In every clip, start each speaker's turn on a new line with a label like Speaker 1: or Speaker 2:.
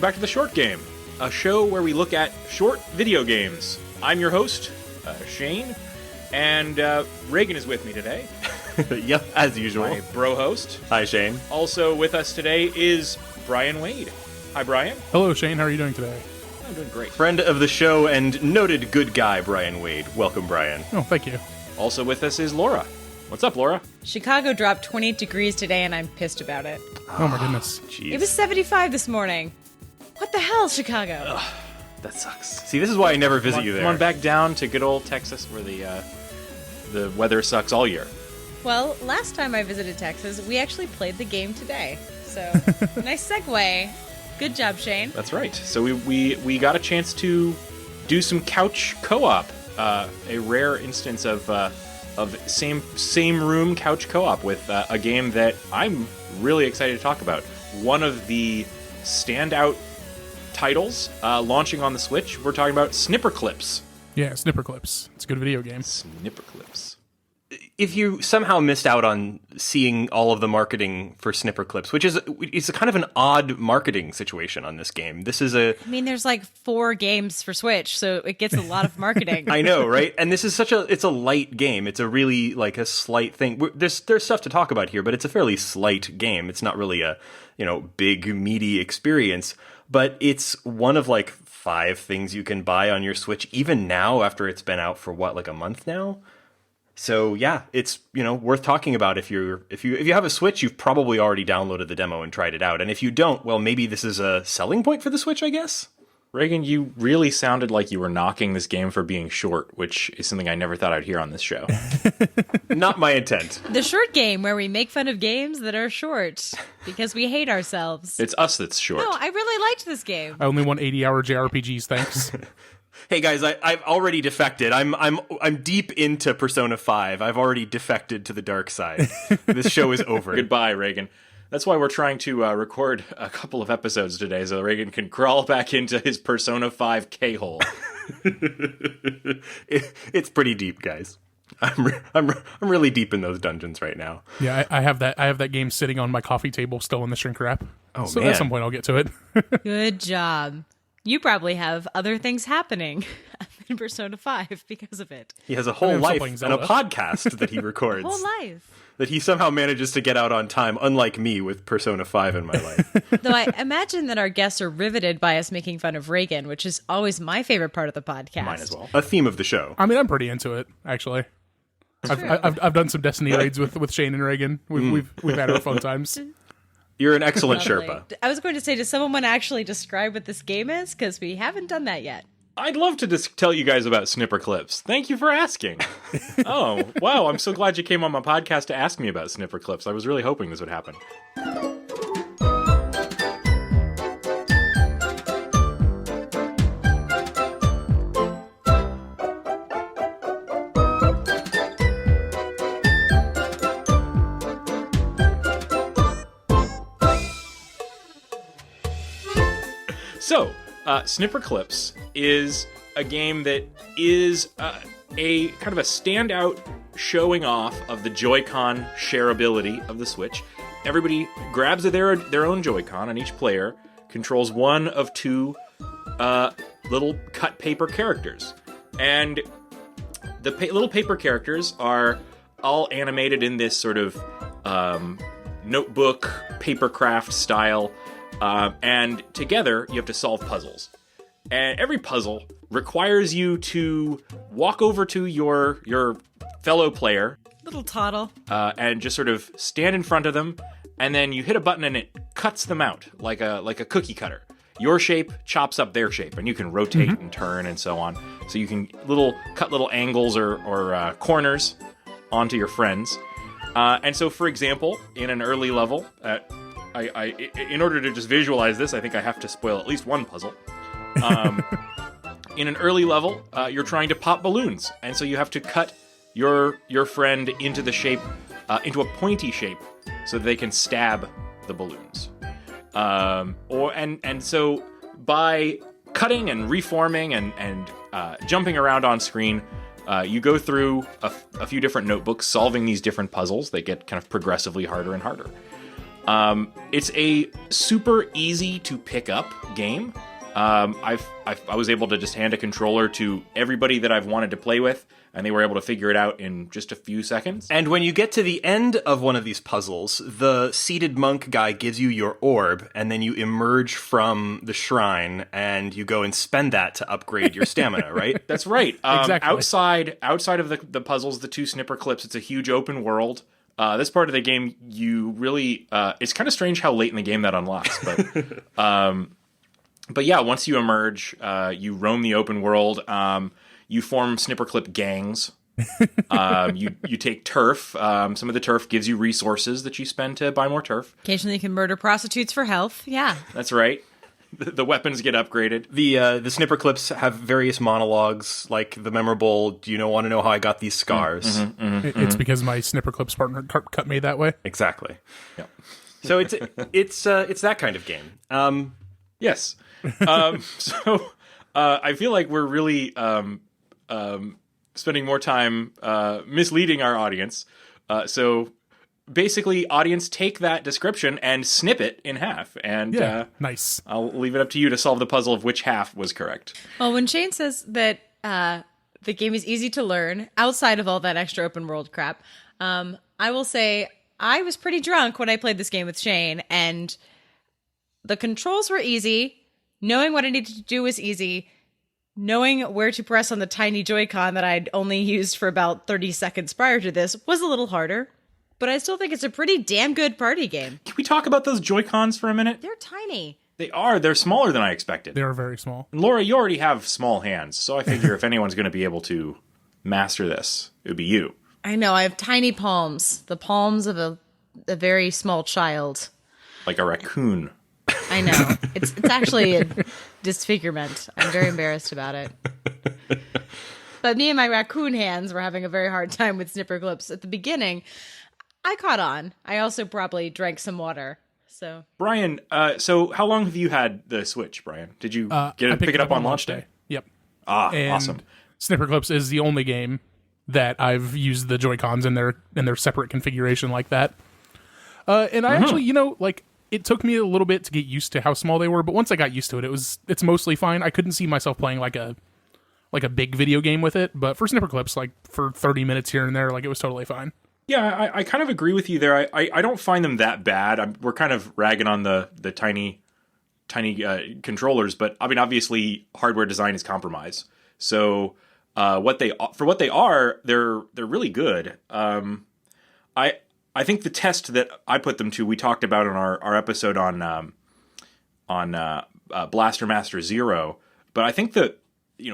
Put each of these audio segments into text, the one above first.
Speaker 1: back to The Short Game, a show where we look at short video games. I'm your host, Shane, and Reagan is with me today.
Speaker 2: Yep, as usual.
Speaker 1: My bro host.
Speaker 2: Hi, Shane.
Speaker 1: Also with us today is Bryan Wade. Hi, Bryan.
Speaker 3: Hello, Shane. How are you doing today?
Speaker 1: I'm doing great.
Speaker 2: Friend of the show and noted good guy, Bryan Wade. Welcome, Bryan.
Speaker 3: Oh, thank you.
Speaker 1: Also with us is Laura. What's up, Laura?
Speaker 4: Chicago dropped 28 degrees today, and I'm pissed about it.
Speaker 3: Oh, my goodness.
Speaker 2: Jeez.
Speaker 4: It was 75 this morning. What the hell, Chicago?
Speaker 2: That sucks. See, this is why I never visit you there.
Speaker 1: Come on back down to good old Texas, where the weather sucks all year.
Speaker 4: Well, last time I visited Texas, we actually played the game today. So, nice segue. Good job, Shane.
Speaker 1: That's right. So we got a chance to do some couch co-op, a rare instance of same room couch co-op with a game that I'm really excited to talk about. One of the standout titles launching on the Switch. We're talking about Snipperclips.
Speaker 3: Yeah, Snipperclips. It's a good video game.
Speaker 1: Snipperclips.
Speaker 2: If you somehow missed out on seeing all of the marketing for Snipperclips, which is it's a kind of an odd marketing situation on this game. This is
Speaker 4: I mean, there's like 4 games for Switch, so it gets a lot of marketing.
Speaker 2: I know, right? And this is it's a light game. It's a really like a slight thing. There's stuff to talk about here, but it's a fairly slight game. It's not really a, big meaty experience, but it's one of like 5 things you can buy on your Switch even now after it's been out for like a month now. So yeah, it's worth talking about. If you have a Switch, you've probably already downloaded the demo and tried it out. And if you don't, well, maybe this is a selling point for the Switch, I guess.
Speaker 1: Reagan, you really sounded like you were knocking this game for being short, which is something I never thought I'd hear on this show.
Speaker 2: Not my intent.
Speaker 4: The short game where we make fun of games that are short because we hate ourselves.
Speaker 1: It's us that's short.
Speaker 4: No, I really liked this game.
Speaker 3: I only want 80-hour JRPGs, thanks.
Speaker 2: Hey guys, I've already defected. I'm deep into Persona 5. I've already defected to the dark side. This show is over.
Speaker 1: Goodbye, Reagan. That's why we're trying to record a couple of episodes today, so Reagan can crawl back into his Persona 5 K-hole.
Speaker 2: It's pretty deep, guys. I'm really deep in those dungeons right now.
Speaker 3: Yeah, I have that game sitting on my coffee table still in the shrink wrap.
Speaker 2: Oh,
Speaker 3: so
Speaker 2: man.
Speaker 3: At some point I'll get to it.
Speaker 4: Good job. You probably have other things happening in Persona 5 because of it.
Speaker 2: He has a whole life
Speaker 3: playing
Speaker 2: and
Speaker 3: Zelda.
Speaker 2: a podcast that he records.
Speaker 4: Whole life.
Speaker 2: That he somehow manages to get out on time, unlike me with Persona 5 in my life.
Speaker 4: Though I imagine that our guests are riveted by us making fun of Reagan, which is always my favorite part of the podcast.
Speaker 1: Mine as well.
Speaker 2: A theme of the show.
Speaker 3: I mean, I'm pretty into it, actually. I've done some Destiny raids with Shane and Reagan. We've had our fun times.
Speaker 2: You're an excellent
Speaker 4: Lovely.
Speaker 2: Sherpa.
Speaker 4: I was going to say, does someone actually describe what this game is? Because we haven't done that yet.
Speaker 1: I'd love to just tell you guys about Snipperclips. Thank you for asking. Oh, wow, I'm so glad you came on my podcast to ask me about Snipperclips. I was really hoping this would happen. So, Snipperclips is a game that is a kind of a standout showing off of the Joy-Con shareability of the Switch. Everybody grabs their own Joy-Con, and each player controls one of 2 little cut paper characters. And the little paper characters are all animated in this sort of notebook papercraft style. And together, you have to solve puzzles. And every puzzle requires you to walk over to your fellow player.
Speaker 4: Little toddle.
Speaker 1: And just sort of stand in front of them, and then you hit a button and it cuts them out like a cookie cutter. Your shape chops up their shape, and you can rotate and turn and so on. So you can cut little angles or corners onto your friends. And so, for example, in an early level, in order to just visualize this, I think I have to spoil at least one puzzle. In an early level, you're trying to pop balloons, and so you have to cut your friend into the shape, into a pointy shape, so that they can stab the balloons. So by cutting and reforming and jumping around on screen, you go through a few different notebooks, solving these different puzzles. They get kind of progressively harder and harder. It's a super easy to pick up game. I was able to just hand a controller to everybody that I've wanted to play with, and they were able to figure it out in just a few seconds.
Speaker 2: And when you get to the end of one of these puzzles, the seated monk guy gives you your orb, and then you emerge from the shrine, and you go and spend that to upgrade your stamina, right?
Speaker 1: That's right.
Speaker 3: Exactly.
Speaker 1: Outside of the puzzles, the 2 Snipperclips, it's a huge open world. This part of the game, you really... it's kind of strange how late in the game that unlocks, but... But yeah, once you emerge, you roam the open world. You form Snipperclip gangs. You take turf. Some of the turf gives you resources that you spend to buy more turf.
Speaker 4: Occasionally you can murder prostitutes for health. Yeah.
Speaker 1: That's right. The weapons get upgraded.
Speaker 2: The Snipperclips have various monologues, like the memorable, "Do you want to know how I got these scars?"
Speaker 3: It's because my Snipperclips partner cut me that way.
Speaker 2: Exactly.
Speaker 1: Yeah.
Speaker 2: So it's that kind of game.
Speaker 1: Yes. So I feel like we're really spending more time misleading our audience. So basically, audience, take that description and snip it in half. And
Speaker 3: Nice.
Speaker 1: I'll leave it up to you to solve the puzzle of which half was correct.
Speaker 4: Well, when Shane says that the game is easy to learn, outside of all that extra open world crap, I will say I was pretty drunk when I played this game with Shane, and the controls were easy. Knowing what I needed to do was easy. Knowing where to press on the tiny Joy-Con that I'd only used for about 30 seconds prior to this was a little harder. But I still think it's a pretty damn good party game.
Speaker 1: Can we talk about those Joy-Cons for a minute?
Speaker 4: They're tiny.
Speaker 1: They are. They're smaller than I expected.
Speaker 3: They are very small.
Speaker 1: And Laura, you already have small hands, so I figure if anyone's going to be able to master this, it would be you.
Speaker 4: I know, I have tiny palms. The palms of a very small child.
Speaker 1: Like a raccoon.
Speaker 4: I know. It's actually a disfigurement. I'm very embarrassed about it. But me and my raccoon hands were having a very hard time with Snipperclips at the beginning. I caught on. I also probably drank some water. So
Speaker 1: Bryan, so how long have you had the Switch, Bryan? Did you
Speaker 3: I
Speaker 1: pick
Speaker 3: picked
Speaker 1: it up on launch day?
Speaker 3: Yep.
Speaker 1: Ah,
Speaker 3: And
Speaker 1: awesome.
Speaker 3: Snipperclips is the only game that I've used the Joy-Cons in their separate configuration like that. And I actually, it took me a little bit to get used to how small they were, but once I got used to it, it's mostly fine. I couldn't see myself playing like a big video game with it, but for Snipperclips, like for 30 minutes here and there, like it was totally fine.
Speaker 1: Yeah, I kind of agree with you there. I don't find them that bad. We're kind of ragging on the tiny controllers, but I mean, obviously, hardware design is compromise. So what they are, they're really good. I think the test that I put them to, we talked about in our episode on Blaster Master Zero, but I think that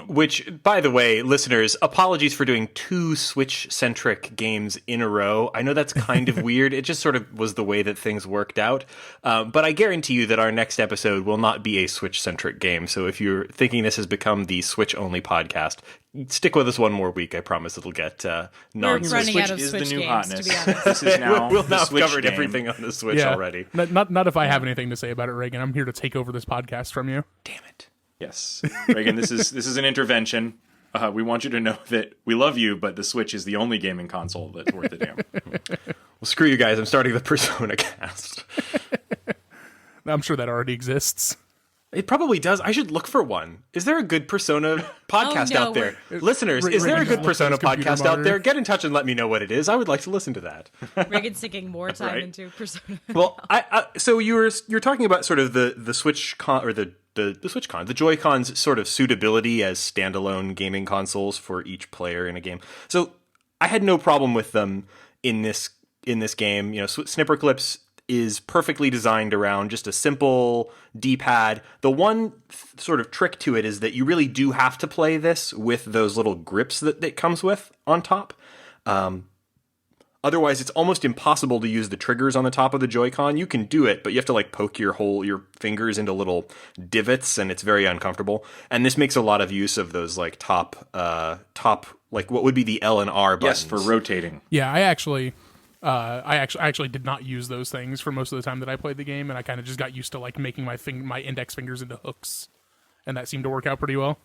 Speaker 2: Which, by the way, listeners, apologies for doing 2 Switch-centric games in a row. I know that's kind of weird. It just sort of was the way that things worked out. But I guarantee you that our next episode will not be a Switch-centric game. So if you're thinking this has become the Switch-only podcast, stick with us one more week. I promise it'll get
Speaker 4: we're
Speaker 2: non-Switch.
Speaker 4: running out of
Speaker 1: is
Speaker 4: Switch
Speaker 1: the new
Speaker 4: games,
Speaker 1: hotness.
Speaker 4: to be honest.
Speaker 1: This is now
Speaker 2: We'll
Speaker 1: the
Speaker 2: now
Speaker 1: Switch
Speaker 2: have covered
Speaker 1: game.
Speaker 2: everything on the Switch already.
Speaker 3: Not if I have anything to say about it, Reagan. I'm here to take over this podcast from you.
Speaker 2: Damn it.
Speaker 1: Yes, Reagan, this is an intervention. We want you to know that we love you, but the Switch is the only gaming console that's worth a damn.
Speaker 2: Well, screw you guys. I'm starting the Persona cast.
Speaker 3: I'm sure that already exists.
Speaker 2: It probably does. I should look for one. Is there a good Persona podcast
Speaker 4: no,
Speaker 2: out there? Listeners, is there a good Persona podcast out there? Get in touch and let me know what it is. I would like to listen to that.
Speaker 4: Reagan's sinking more time
Speaker 1: Right.
Speaker 4: into Persona.
Speaker 2: Well, so you're talking about sort of the Switch or the Switch Con, the Joy-Con's sort of suitability as standalone gaming consoles for each player in a game. So I had no problem with them in this game. Snipperclips is perfectly designed around just a simple D-pad. The one sort of trick to it is that you really do have to play this with those little grips that it comes with on top. Otherwise, it's almost impossible to use the triggers on the top of the Joy-Con. You can do it, but you have to like poke your fingers into little divots, and it's very uncomfortable. And this makes a lot of use of those like top like what would be the L and R buttons.
Speaker 1: Yes, for rotating.
Speaker 3: Yeah, I actually did not use those things for most of the time that I played the game, and I kind of just got used to like making my index fingers into hooks, and that seemed to work out pretty well.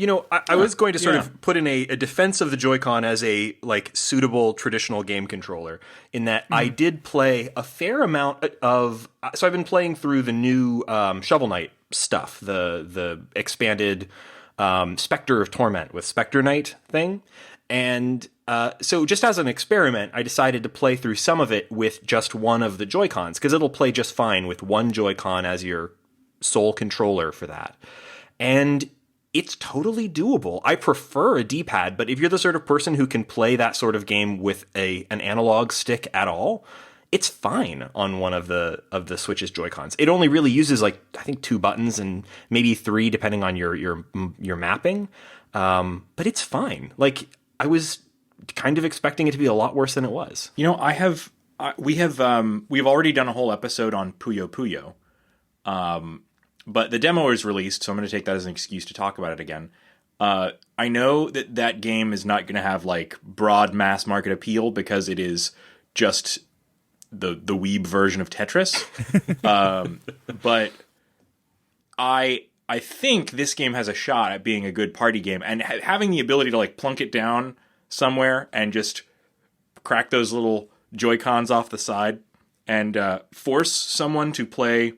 Speaker 2: You know, I was going to sort of put in a defense of the Joy-Con as a like suitable traditional game controller in that I did play a fair amount of. So I've been playing through the new Shovel Knight stuff, the expanded Spectre of Torment with Spectre Knight thing, and so just as an experiment, I decided to play through some of it with just one of the Joy-Cons because it'll play just fine with one Joy-Con as your sole controller for that, and it's totally doable. I prefer a D-pad, but if you're the sort of person who can play that sort of game with an analog stick at all, it's fine on one of the Switch's Joy-Cons. It only really uses like I think 2 buttons and maybe 3 depending on your mapping. But it's fine. Like I was kind of expecting it to be a lot worse than it was.
Speaker 1: You know, we've already done a whole episode on Puyo Puyo. But the demo is released, so I'm going to take that as an excuse to talk about it again. I know that game is not going to have like broad mass market appeal because it is just the weeb version of Tetris. But I think this game has a shot at being a good party game, and having the ability to like plunk it down somewhere and just crack those little Joy-Cons off the side and force someone to play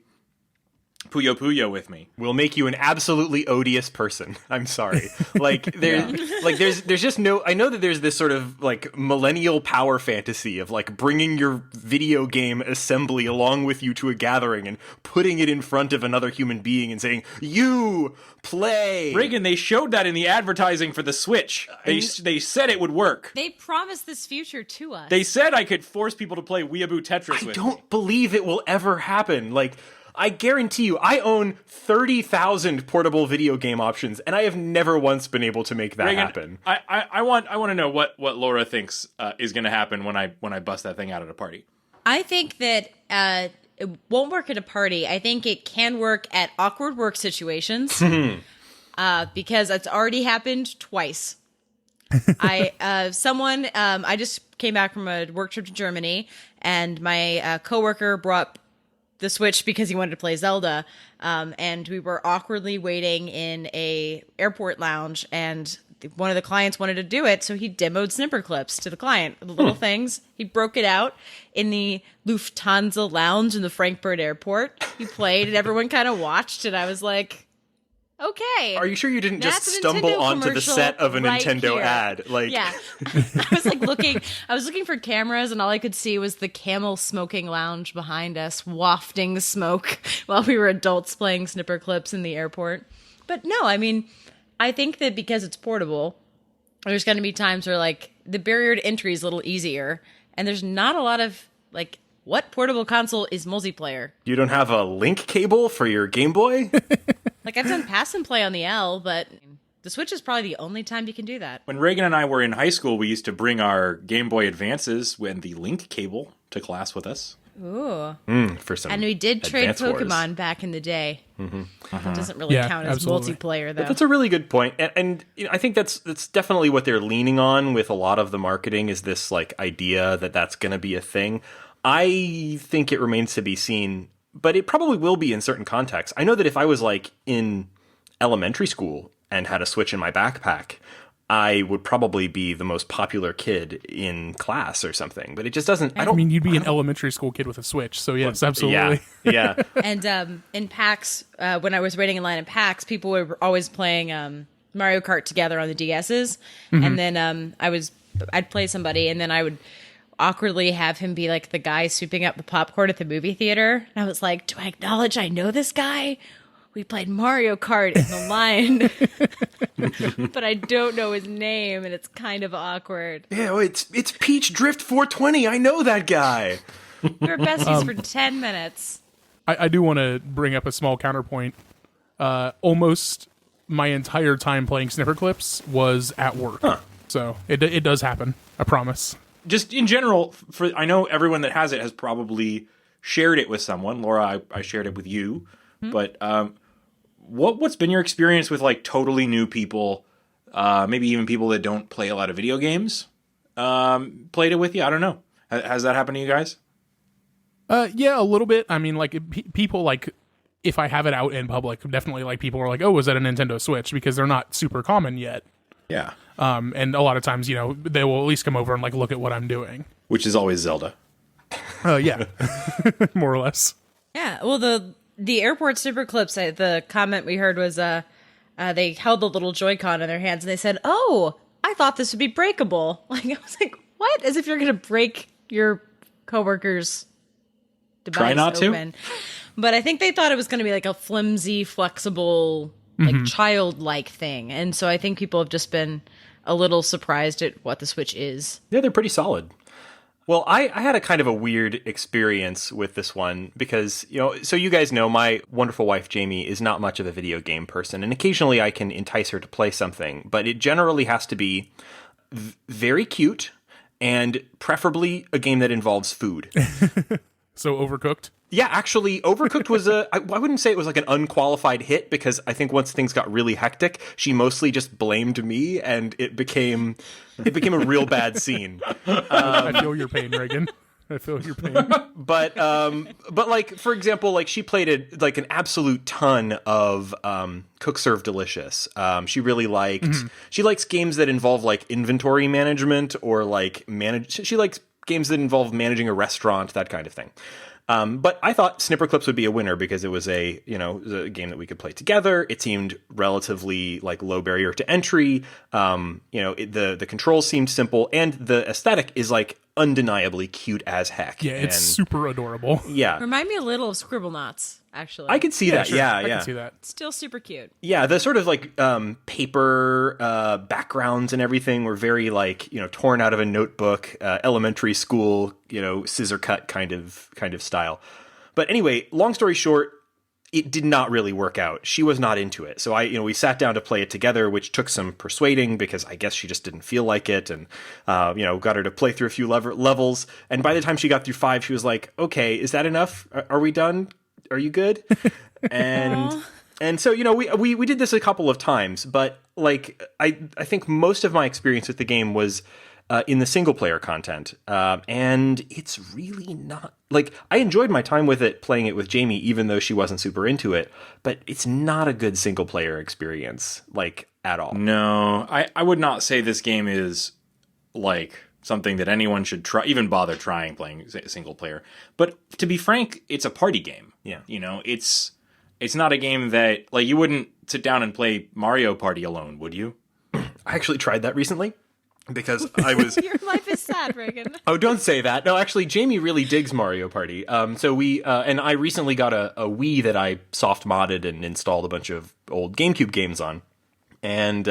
Speaker 1: Puyo Puyo with me
Speaker 2: will make you an absolutely odious person. I'm sorry. Like there's just no. I know that there's this sort of like millennial power fantasy of like bringing your video game assembly along with you to a gathering and putting it in front of another human being and saying, "You play."
Speaker 1: Reagan, they showed that in the advertising for the Switch. They said it would work.
Speaker 4: They promised this future to us.
Speaker 1: They said I could force people to play Weeaboo Tetris with me.
Speaker 2: I don't believe it will ever happen. Like, I guarantee you, I own 30,000 portable video game options, and I have never once been able to make that
Speaker 1: Reagan,
Speaker 2: happen.
Speaker 1: I want to know what Laura thinks is going to happen when I bust that thing out at a party.
Speaker 4: I think that it won't work at a party. I think it can work at awkward work situations because it's already happened twice. I just came back from a work trip to Germany, and my coworker brought the Switch because he wanted to play Zelda, and we were awkwardly waiting in a airport lounge, and one of the clients wanted to do it, so he demoed Snipperclips to the client. The little things. He broke it out in the Lufthansa lounge in the Frankfurt airport. He played, and everyone kind of watched, and I was like, okay.
Speaker 2: Are you sure you didn't just
Speaker 4: That's a
Speaker 2: stumble
Speaker 4: Nintendo
Speaker 2: onto the
Speaker 4: commercial
Speaker 2: set of a
Speaker 4: right
Speaker 2: Nintendo
Speaker 4: here.
Speaker 2: ad? Like,
Speaker 4: yeah. I was looking for cameras, and all I could see was the Camel smoking lounge behind us, wafting smoke while we were adults playing Snipperclips in the airport. But no, I mean, I think that because it's portable, there's going to be times where like the barrier to entry is a little easier, and there's not a lot of like, what portable console is multiplayer?
Speaker 2: you don't have a link cable for your Game Boy?
Speaker 4: Like, I've done pass and play on the L, but the Switch is probably the only time you can do that.
Speaker 1: When Reagan and I were in high school, we used to bring our Game Boy Advances and the link cable to class with us.
Speaker 4: Ooh.
Speaker 2: For some
Speaker 4: And we did trade
Speaker 2: Advance Wars.
Speaker 4: Pokemon back in the day. That doesn't really
Speaker 3: Yeah,
Speaker 4: count as
Speaker 3: absolutely.
Speaker 4: multiplayer, though.
Speaker 2: That's a really good point, and you know, I think that's definitely what they're leaning on with a lot of the marketing is this like idea that that's going to be a thing. I think it remains to be seen, but it probably will be in certain contexts. I know that if I was like in elementary school and had a Switch in my backpack, I would probably be the most popular kid in class or something. But it just doesn't.
Speaker 3: I mean, you'd be an elementary school kid with a Switch, so yes, absolutely.
Speaker 2: Yeah.
Speaker 4: And in PAX, when I was waiting in line in PAX, people were always playing Mario Kart together on the DSs. And then I'd play somebody, and then I would awkwardly have him be like the guy sweeping up the popcorn at the movie theater. And I was like, do I acknowledge I know this guy? We played Mario Kart in the line, but I don't know his name, and it's kind of awkward.
Speaker 2: Yeah, well, it's Peach Drift 420. I know that guy.
Speaker 4: We were besties for 10 minutes.
Speaker 3: I do want to bring up a small counterpoint. Almost my entire time playing Snipperclips was at work. So it does happen. I promise.
Speaker 1: Just in general, I know everyone that has it has probably shared it with someone. Laura, I shared it with you. But what's been your experience with like totally new people, maybe even people that don't play a lot of video games, played it with you? I don't know. Has that happened to you guys?
Speaker 3: Yeah, a little bit. I mean, like people like if I have it out in public, definitely like people are like, oh, is that a Nintendo Switch? Because they're not super common yet.
Speaker 1: Yeah.
Speaker 3: And a lot of times, they will at least come over and like look at what I'm doing.
Speaker 1: Which is always Zelda.
Speaker 3: Yeah, more or less.
Speaker 4: Yeah. Well, the airport Snipperclips, the comment we heard was they held the little Joy-Con in their hands and they said, "Oh, I thought this would be breakable." Like I was like, "What?" As if you're gonna break your coworker's device
Speaker 1: Try not
Speaker 4: open. But I think they thought it was gonna be like a flimsy, flexible, like childlike thing, and so I think people have just been a little surprised at what the Switch is.
Speaker 2: Yeah, they're pretty solid. Well, I had a kind of a weird experience with this one because, so you guys know my wonderful wife, Jamie, is not much of a video game person. And occasionally I can entice her to play something, but it generally has to be very cute and preferably a game that involves food.
Speaker 3: So Overcooked?
Speaker 2: Yeah, actually, Overcooked was I wouldn't say it was like an unqualified hit because I think once things got really hectic, she mostly just blamed me and it became a real bad scene.
Speaker 3: I feel your pain, Reagan. I feel your pain.
Speaker 2: But like, for example, like she played an absolute ton of Cook Serve Delicious. She really liked, she likes games that involve like inventory management or like she likes games that involve managing a restaurant, that kind of thing. But I thought Snipperclips would be a winner because it was a game that we could play together. It seemed relatively like low barrier to entry. The controls seemed simple, and the aesthetic is like undeniably cute as heck.
Speaker 3: Yeah, it's super adorable.
Speaker 2: Yeah,
Speaker 4: Remind me a little of Scribblenauts, actually.
Speaker 2: I could see that.
Speaker 3: Sure.
Speaker 2: Yeah,
Speaker 3: I
Speaker 2: yeah.
Speaker 3: can see that.
Speaker 4: Still super cute.
Speaker 2: Yeah, the sort of like paper backgrounds and everything were very like torn out of a notebook, elementary school, scissor cut kind of style. But anyway, long story short, it did not really work out. She was not into it. So we sat down to play it together, which took some persuading because I guess she just didn't feel like it, and got her to play through a few levels. And by the time she got through 5, she was like, "Okay, is that enough? Are we done? Are you good?" And so, we did this a couple of times, but like I think most of my experience with the game was in the single player content. And it's really not like I enjoyed my time with it, playing it with Jamie, even though she wasn't super into it, but it's not a good single player experience, like at all.
Speaker 1: No, I would not say this game is like something that anyone should try, even bother trying playing single player. But to be frank, it's a party game.
Speaker 2: Yeah.
Speaker 1: It's not a game that like you wouldn't sit down and play Mario Party alone, would you?
Speaker 2: I actually tried that recently. Because I was...
Speaker 4: Your life is sad, Reagan.
Speaker 2: Oh, don't say that. No, actually, Jamie really digs Mario Party. So we... and I recently got a Wii that I soft-modded and installed a bunch of old GameCube games on. And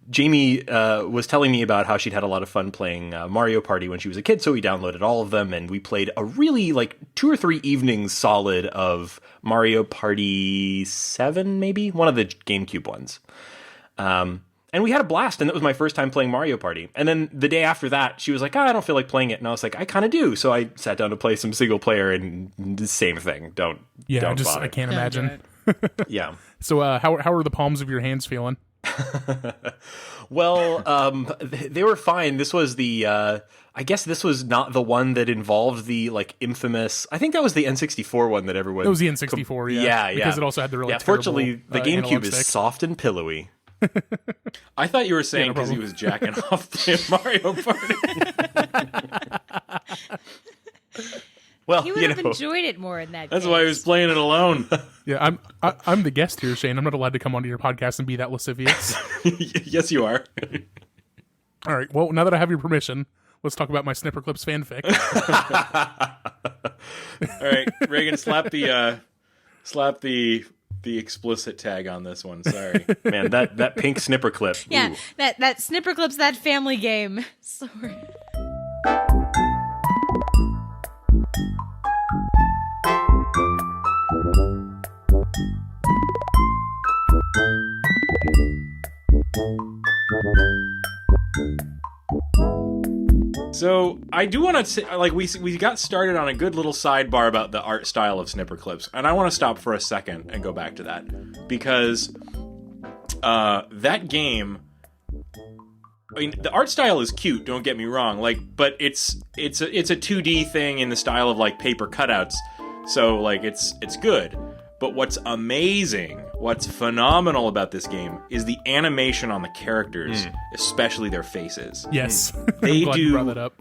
Speaker 2: Jamie was telling me about how she'd had a lot of fun playing Mario Party when she was a kid, so we downloaded all of them, and we played a really, 2 or 3 evenings solid of Mario Party 7, maybe? One of the GameCube ones. And we had a blast, and that was my first time playing Mario Party. And then the day after that, she was like, I don't feel like playing it. And I was like, I kind of do. So I sat down to play some single player, and the same thing. Don't bother.
Speaker 3: I can't imagine.
Speaker 2: Yeah.
Speaker 3: So how are the palms of your hands feeling?
Speaker 2: Well, they were fine. This was the... I guess this was not the one that involved the, infamous... I think that was the N64 one that everyone...
Speaker 3: It was the N64, yeah.
Speaker 2: Yeah.
Speaker 3: Because it also had the really terrible,
Speaker 2: fortunately, the GameCube
Speaker 3: analog
Speaker 2: is
Speaker 3: stick.
Speaker 2: soft and pillowy.
Speaker 1: I thought you were saying because he was jacking off playing Mario Party.
Speaker 2: Well,
Speaker 4: He would have enjoyed it more in that
Speaker 1: That's
Speaker 4: case.
Speaker 1: why he was playing it alone.
Speaker 3: Yeah, I'm the guest here, Shane. I'm not allowed to come onto your podcast and be that lascivious.
Speaker 1: Yes, you are.
Speaker 3: All right, well, now that I have your permission, let's talk about my Snipperclips fanfic.
Speaker 1: All right, Reagan, slap the explicit tag on this one. Sorry.
Speaker 2: Man, that pink snipper clip.
Speaker 4: Yeah,
Speaker 2: Ooh.
Speaker 4: that Snipperclips, that family game. Sorry.
Speaker 1: So I do want to say, we got started on a good little sidebar about the art style of Snipperclips, and I want to stop for a second and go back to that because that game. I mean, the art style is cute. Don't get me wrong. But it's a 2D thing in the style of paper cutouts. So it's good. But what's amazing, what's phenomenal about this game is the animation on the characters, especially their faces.
Speaker 3: Yes.
Speaker 1: They
Speaker 3: I'm glad you
Speaker 1: do
Speaker 3: brought that up.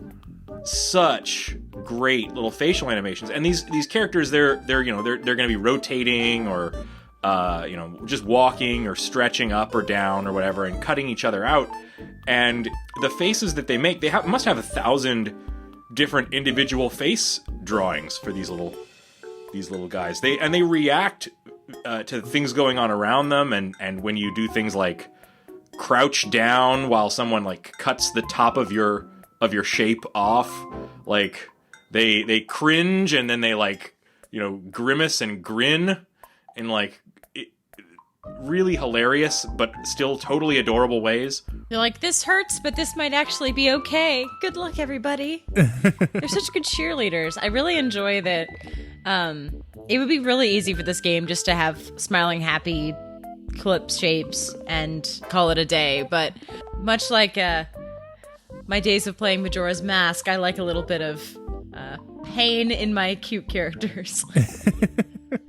Speaker 1: such great little facial animations, and these characters they're going to be rotating or just walking or stretching up or down or whatever and cutting each other out, and the faces that they make, must have 1,000 different individual face drawings for these little guys. They react to things going on around them, and when you do things like crouch down while someone like cuts the top of your shape off, like they cringe, and then they like grimace and grin in like really hilarious but still totally adorable ways.
Speaker 4: You're like, this hurts, but this might actually be okay. Good luck, everybody. They're such good cheerleaders. I really enjoy that. It would be really easy for this game just to have smiling, happy clip shapes and call it a day. But much like my days of playing Majora's Mask, I like a little bit of pain in my cute characters.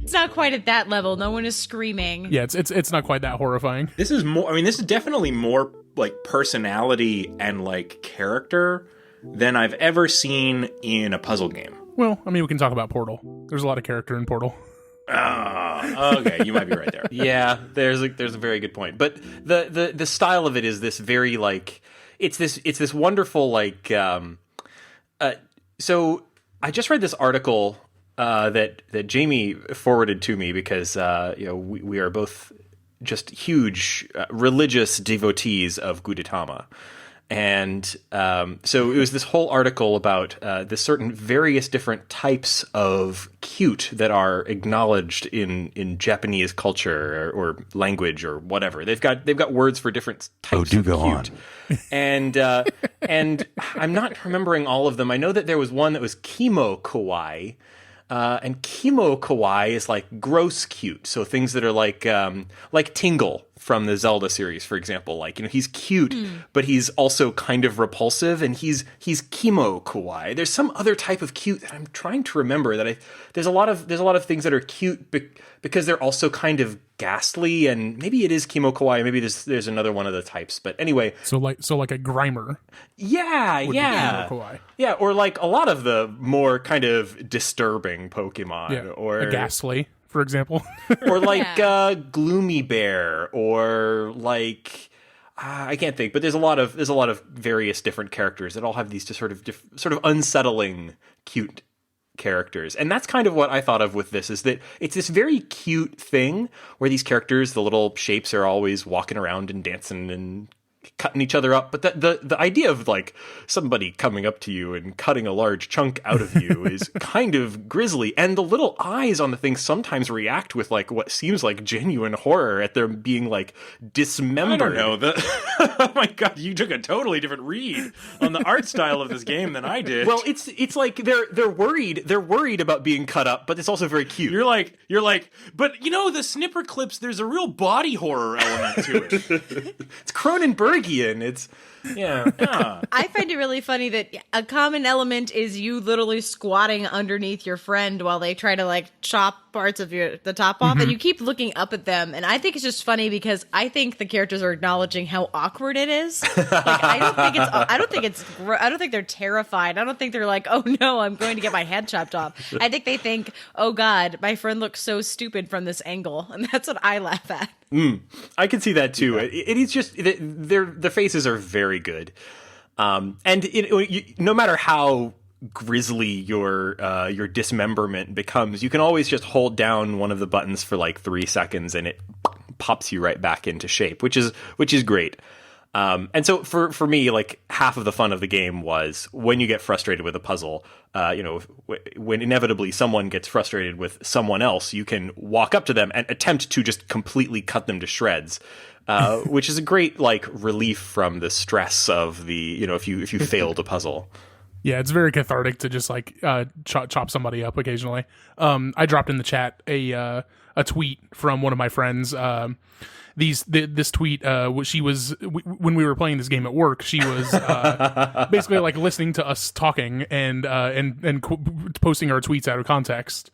Speaker 4: It's not quite at that level. No one is screaming.
Speaker 3: Yeah, it's not quite that horrifying.
Speaker 1: This is more. I mean, this is definitely more like personality and like character than I've ever seen in a puzzle game.
Speaker 3: Well, I mean, we can talk about Portal. There's a lot of character in Portal.
Speaker 1: Okay, you might be right there.
Speaker 2: Yeah, there's a very good point. But the style of it is this very like it's this wonderful like so I just read this article that Jamie forwarded to me because we are both just huge religious devotees of Gudetama. And so it was this whole article about the certain various different types of cute that are acknowledged in Japanese culture or language or whatever. They've got words for different types of
Speaker 5: go
Speaker 2: cute. And I'm not remembering all of them. I know that there was one that was Kimo Kawaii. And Kimo Kawaii is like gross cute. So things that are like Tingle from the Zelda series, for example. Like, he's cute, but he's also kind of repulsive, and he's Kimo Kawaii. There's some other type of cute that I'm trying to remember there's a lot of things that are cute because they're also kind of ghastly, and maybe it is Kimo Kawaii, maybe there's another one of the types. But anyway,
Speaker 3: so like a Grimer.
Speaker 2: Yeah.
Speaker 3: Kimo Kawaii.
Speaker 2: Yeah, or like a lot of the more kind of disturbing Pokemon, or
Speaker 3: a Ghastly, for example.
Speaker 2: or like Gloomy Bear, or like I can't think, but there's a lot of various different characters that all have these just sort of unsettling cute characters. And that's kind of what I thought of with this, is that it's this very cute thing where these characters, the little shapes, are always walking around and dancing and cutting each other up, but the idea of like somebody coming up to you and cutting a large chunk out of you is kind of grisly, and the little eyes on the thing sometimes react with like what seems like genuine horror at their being like dismembered.
Speaker 1: I don't know. Oh my god, you took a totally different read on the art style of this game than I did.
Speaker 2: Well, it's like they're worried about being cut up, but it's also very cute.
Speaker 1: You're like, but the Snipperclips, there's a real body horror element to it.
Speaker 2: It's Cronenbergian. It's
Speaker 4: I find it really funny that a common element is you literally squatting underneath your friend while they try to like chop parts of the top off, and you keep looking up at them. And I think it's just funny because I think the characters are acknowledging how awkward it is. Like, I don't think they're terrified. I don't think they're like, oh no, I'm going to get my head chopped off. I think they think, oh god, my friend looks so stupid from this angle, and that's what I laugh at.
Speaker 2: I can see that too. Yeah. It is just their faces are very good, and no matter how grisly your dismemberment becomes, you can always just hold down one of the buttons for like 3 seconds, and it pops you right back into shape, which is great. And so for me, like half of the fun of the game was when you get frustrated with a puzzle, when inevitably someone gets frustrated with someone else, you can walk up to them and attempt to just completely cut them to shreds, which is a great like relief from the stress of the, if you failed a puzzle.
Speaker 3: Yeah, it's very cathartic to just like chop somebody up occasionally. I dropped in the chat a tweet from one of my friends. This tweet, she was when we were playing this game at work. She was basically like listening to us talking and posting our tweets out of context.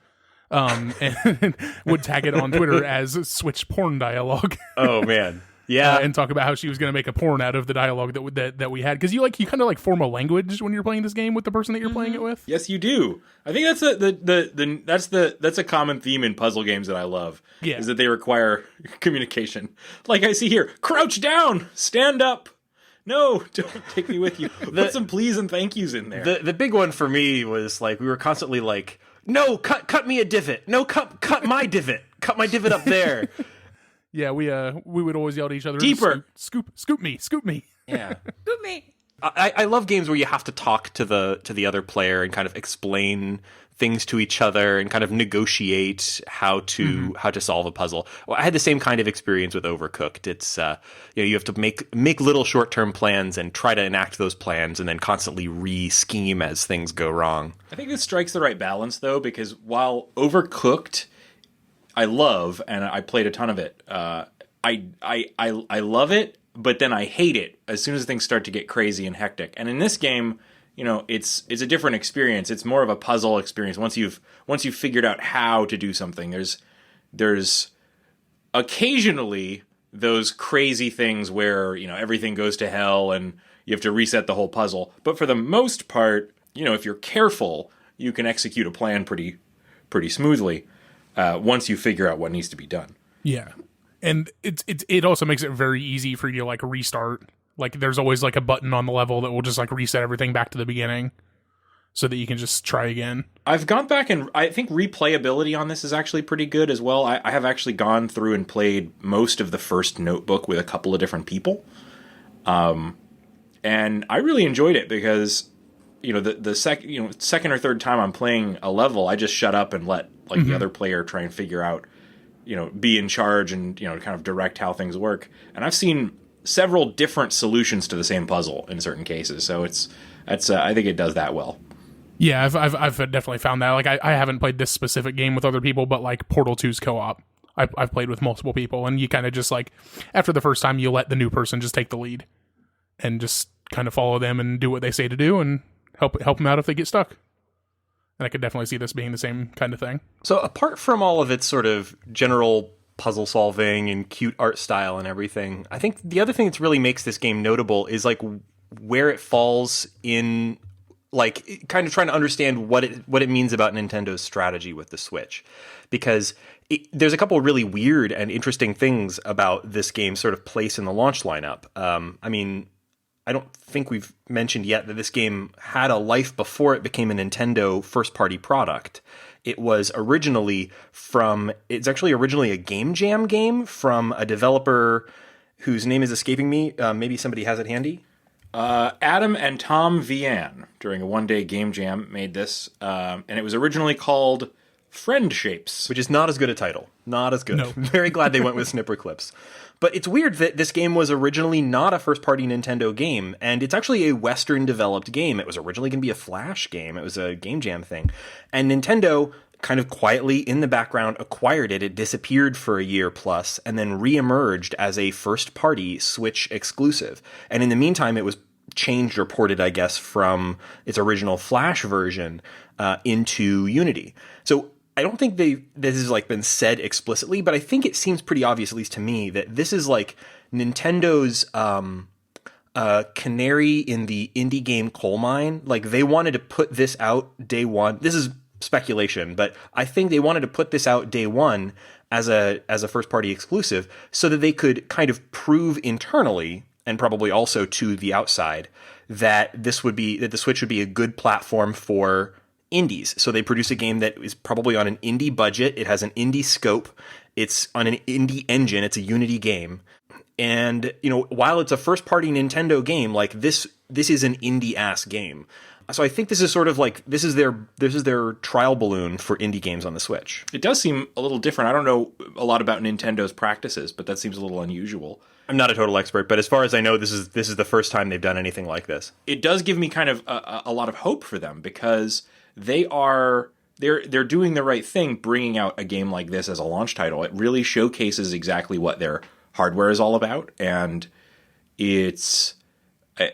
Speaker 3: and would tag it on Twitter as Switch porn dialogue.
Speaker 2: Oh man. Yeah.
Speaker 3: And talk about how she was going to make a porn out of the dialogue that we had, because you kind of form a language when you're playing this game with the person that you're playing it with.
Speaker 1: Yes, you do. I think that's a common theme in puzzle games that I love.
Speaker 3: Yeah.
Speaker 1: Is that they require communication. Like I see here, crouch down, stand up. No, don't take me with you. Put some please and thank yous in there.
Speaker 2: The big one for me was we were constantly no, cut me a divot. No, cut my divot. Cut my divot up there.
Speaker 3: Yeah, we would always yell at each other.
Speaker 1: Deeper.
Speaker 3: Scoop me.
Speaker 2: Yeah.
Speaker 4: Scoop me.
Speaker 2: I love games where you have to talk to the other player and kind of explain things to each other and kind of negotiate how to solve a puzzle. Well, I had the same kind of experience with Overcooked. It's you have to make little short-term plans and try to enact those plans and then constantly re-scheme as things go wrong.
Speaker 1: I think this strikes the right balance though, because while Overcooked I love, and I played a ton of it. I love it, but then I hate it as soon as things start to get crazy and hectic. And in this game, it's a different experience. It's more of a puzzle experience. Once you've figured out how to do something, there's occasionally those crazy things where everything goes to hell and you have to reset the whole puzzle. But for the most part, if you're careful, you can execute a plan pretty smoothly. Once you figure out what needs to be done.
Speaker 3: Yeah. And it also makes it very easy for you to restart. There's always a button on the level that will just reset everything back to the beginning so that you can just try again.
Speaker 1: I've gone back and I think replayability on this is actually pretty good as well. I have actually gone through and played most of the first Notebook with a couple of different people. And I really enjoyed it because the second or third time I'm playing a level, I just shut up and let the other player try and figure out, be in charge and kind of direct how things work. And I've seen several different solutions to the same puzzle in certain cases, so I think it does that well.
Speaker 3: Yeah, I've definitely found that. I haven't played this specific game with other people, but Portal 2's co-op, I've played with multiple people, and you kind of just after the first time, you let the new person just take the lead and just kind of follow them and do what they say to do and help them out if they get stuck. And I could definitely see this being the same kind of thing.
Speaker 2: So apart from all of its sort of general puzzle solving and cute art style and everything, I think the other thing that really makes this game notable is where it falls in kind of trying to understand what it means about Nintendo's strategy with the Switch. Because there's a couple of really weird and interesting things about this game's sort of place in the launch lineup. I don't think we've mentioned yet that this game had a life before it became a Nintendo first-party product. It was it's actually originally a Game Jam game from a developer whose name is escaping me. Maybe somebody has it handy.
Speaker 1: Adam and Tom Vian, during a one-day Game Jam, made this, and it was originally called Friend Shapes.
Speaker 2: Which is not as good a title. Not as good.
Speaker 3: No.
Speaker 2: Very glad they went with Snipperclips. But it's weird that this game was originally not a first-party Nintendo game, and it's actually a Western-developed game. It was originally going to be a Flash game. It was a Game Jam thing. And Nintendo kind of quietly, in the background, acquired it. It disappeared for a year plus, and then re-emerged as a first-party Switch exclusive. And in the meantime, it was changed or ported, I guess, from its original Flash version into Unity. So I don't think this has been said explicitly, but I think it seems pretty obvious, at least to me, that this is Nintendo's canary in the indie game coal mine. They wanted to put this out day one. This is speculation, but I think they wanted to put this out day one as a first party exclusive so that they could kind of prove internally and probably also to the outside that the Switch would be a good platform for indies. So they produce a game that is probably on an indie budget. It has an indie scope. It's on an indie engine. It's a Unity game. And, while it's a first party Nintendo game, this is an indie ass game. So I think this is sort of this is their trial balloon for indie games on the Switch.
Speaker 1: It does seem a little different. I don't know a lot about Nintendo's practices, but that seems a little unusual.
Speaker 2: I'm not a total expert, but as far as I know, this is the first time they've done anything like this.
Speaker 1: It does give me kind of a lot of hope for them because they're doing the right thing bringing out a game like this as a launch title. It really showcases exactly what their hardware is all about, and it's a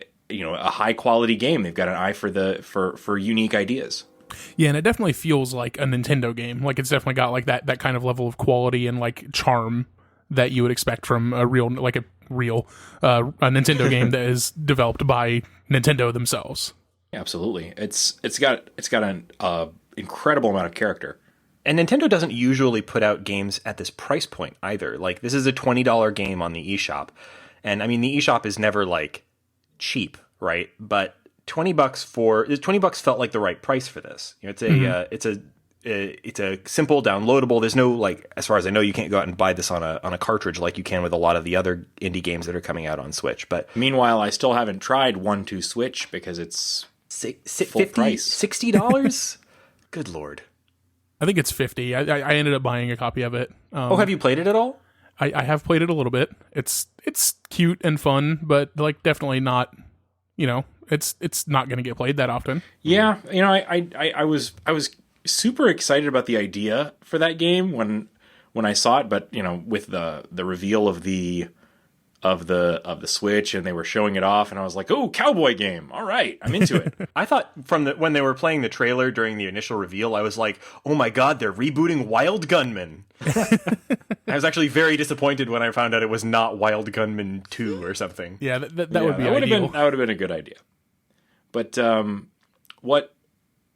Speaker 1: high quality game. They've got an eye for unique ideas.
Speaker 3: Yeah, and it definitely feels like a Nintendo game. Like it's definitely got like that kind of level of quality and like charm that you would expect from a Nintendo game that is developed by Nintendo themselves.
Speaker 1: Absolutely. It's got an incredible amount of character.
Speaker 2: And Nintendo doesn't usually put out games at this price point either. Like, this is a $20 game on the eShop. And I mean, the eShop is never like cheap, right? But $20 felt like the right price for this. You know, it's a simple downloadable. There's no, like, as far as I know, you can't go out and buy this on a cartridge like you can with a lot of the other indie games that are coming out on Switch. But
Speaker 1: meanwhile, I still haven't tried 1-2-Switch because it's full price.
Speaker 2: $60? Good Lord.
Speaker 3: I think it's 50. I ended up buying a copy of it.
Speaker 2: Have you played it at all?
Speaker 3: I have played it a little bit. It's cute and fun, but like definitely not, you know, it's not going to get played that often.
Speaker 1: Yeah, you know, I was super excited about the idea for that game when I saw it, but you know, with the reveal of the Switch and they were showing it off, and I was like, "Oh, cowboy game! All right, I'm into it."
Speaker 2: I thought when they were playing the trailer during the initial reveal, I was like, "Oh my god, they're rebooting Wild Gunman." I was actually very disappointed when I found out it was not Wild Gunman 2 or something.
Speaker 3: Yeah, that would be
Speaker 1: ideal. That would have been a good idea. But what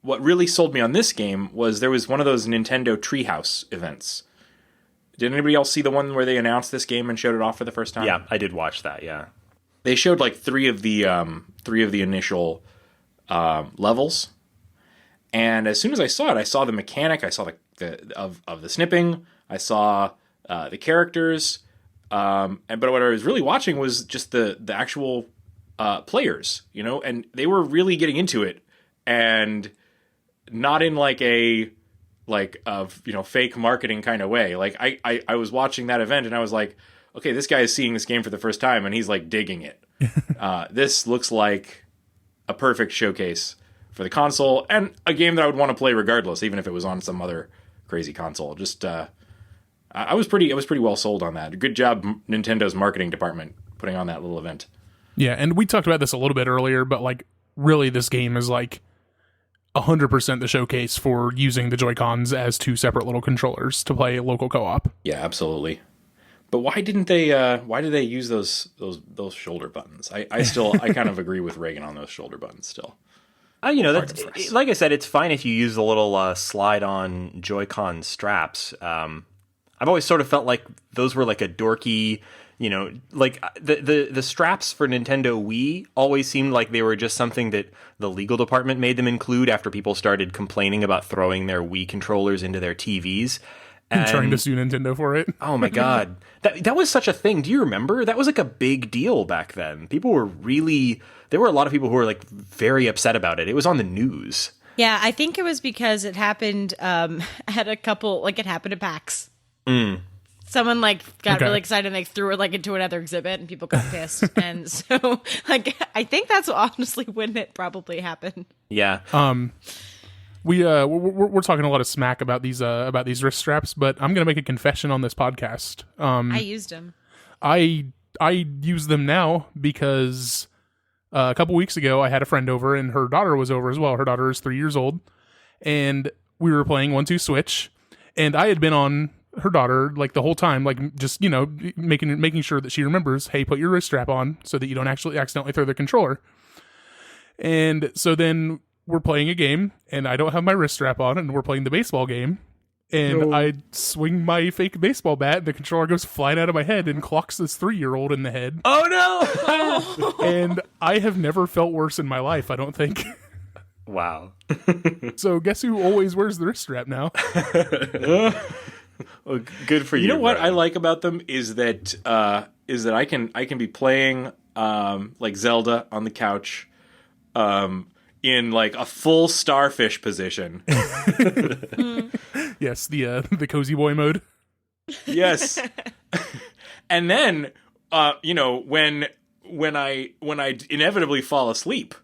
Speaker 1: really sold me on this game was there was one of those Nintendo Treehouse events. Did anybody else see the one where they announced this game and showed it off for the first time?
Speaker 2: Yeah, I did watch that. Yeah,
Speaker 1: they showed like three of the initial levels, and as soon as I saw it, I saw the mechanic, I saw the snipping, I saw the characters, but what I was really watching was just the actual players, you know, and they were really getting into it, and not in like a fake marketing kind of way. Like I was watching that event and I was like, okay, this guy is seeing this game for the first time and he's like digging it. This looks like a perfect showcase for the console and a game that I would want to play regardless, even if it was on some other crazy console. Just I was pretty well sold on that. Good job, Nintendo's marketing department, putting on that little event.
Speaker 3: Yeah, and we talked about this a little bit earlier, but like really this game is like 100% the showcase for using the Joy-Cons as two separate little controllers to play local co-op.
Speaker 1: Yeah, absolutely. But why didn't they? Why did they use those shoulder buttons? I kind of agree with Reagan on those shoulder buttons still.
Speaker 2: You know, that's, like I said, it's fine if you use the little slide-on Joy-Con straps. I've always sort of felt like those were like a dorky, you know, like the straps for Nintendo Wii always seemed like they were just something that the legal department made them include after people started complaining about throwing their Wii controllers into their TVs. And
Speaker 3: trying to sue Nintendo for it.
Speaker 2: Oh my god. That was such a thing. Do you remember? That was like a big deal back then. There were a lot of people who were like very upset about it. It was on the news.
Speaker 4: Yeah, I think it was because it happened at a couple, like it happened at PAX. Someone got really excited and they threw it into another exhibit and people got pissed. And so I think that's honestly when it probably happened.
Speaker 2: Yeah.
Speaker 3: We're talking a lot of smack about these wrist straps, but I'm gonna make a confession on this podcast.
Speaker 4: I used them.
Speaker 3: I use them now because a couple weeks ago I had a friend over and her daughter was over as well. Her daughter is 3 years old, and we were playing 1-2-Switch, and I had been on her daughter the whole time, just making sure that she remembers, hey, put your wrist strap on so that you don't actually accidentally throw the controller. And so then we're playing a game and I don't have my wrist strap on and we're playing the baseball game and I swing my fake baseball bat and the controller goes flying out of my head and clocks this 3-year-old in the head.
Speaker 2: Oh no.
Speaker 3: And I have never felt worse in my life, I don't think.
Speaker 2: Wow.
Speaker 3: So guess who always wears the wrist strap now?
Speaker 2: Well, good for you.
Speaker 1: You know what
Speaker 2: Bryan.
Speaker 1: I like about them is that I can be playing like Zelda on the couch in a full starfish position.
Speaker 3: Yes, the cozy boy mode.
Speaker 1: Yes. And then when I inevitably fall asleep,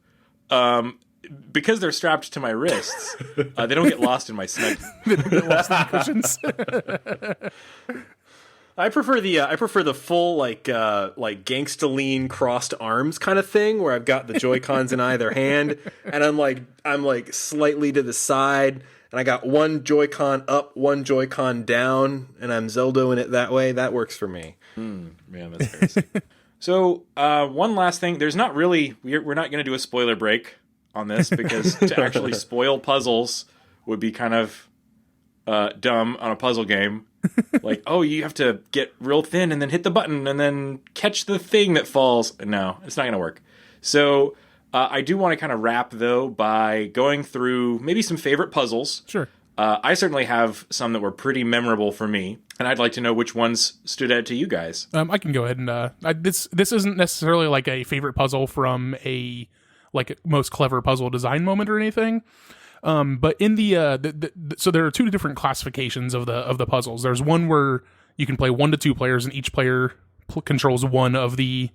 Speaker 1: because they're strapped to my wrists, they don't get lost in my snug.
Speaker 3: They don't get lost in the cushions.
Speaker 2: I prefer the full like gangsta-lean crossed arms kind of thing where I've got the Joy-Cons in either hand and I'm like slightly to the side and I got one Joy-Con up, one Joy-Con down, and I'm Zeldoing it that way. That works for me.
Speaker 1: Man, that's crazy. So, one last thing. There's not really... We're not going to do a spoiler break on this because to actually spoil puzzles would be kind of dumb on a puzzle game. Like, oh, you have to get real thin and then hit the button and then catch the thing that falls. No, it's not going to work. So... I do want to kind of wrap, though, by going through maybe some favorite puzzles.
Speaker 3: Sure.
Speaker 1: I certainly have some that were pretty memorable for me, and I'd like to know which ones stood out to you guys.
Speaker 3: I can go ahead and this isn't necessarily like a favorite puzzle from a most clever puzzle design moment or anything. But in so there are two different classifications of the puzzles. There's one where you can play 1 to 2 players, and each player controls one of the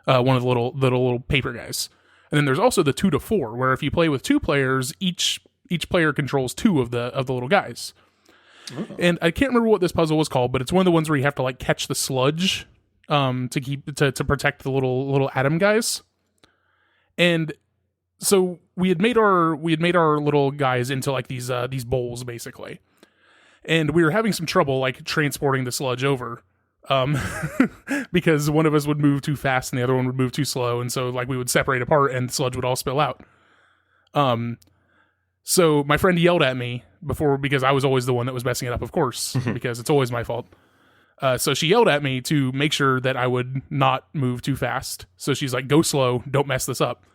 Speaker 3: little paper guys. And then there's also the 2 to 4, where if you play with 2 players, each player controls 2 of the little guys. Oh. And I can't remember what this puzzle was called, but it's one of the ones where you have to like catch the sludge to protect the little atom guys. And so we had made our little guys into like these bowls basically, and we were having some trouble like transporting the sludge over. Because one of us would move too fast and the other one would move too slow, and so like we would separate apart and the sludge would all spill out. So my friend yelled at me because I was always the one that was messing it up, of course, because it's always my fault. So she yelled at me to make sure that I would not move too fast. So she's like, "Go slow, don't mess this up."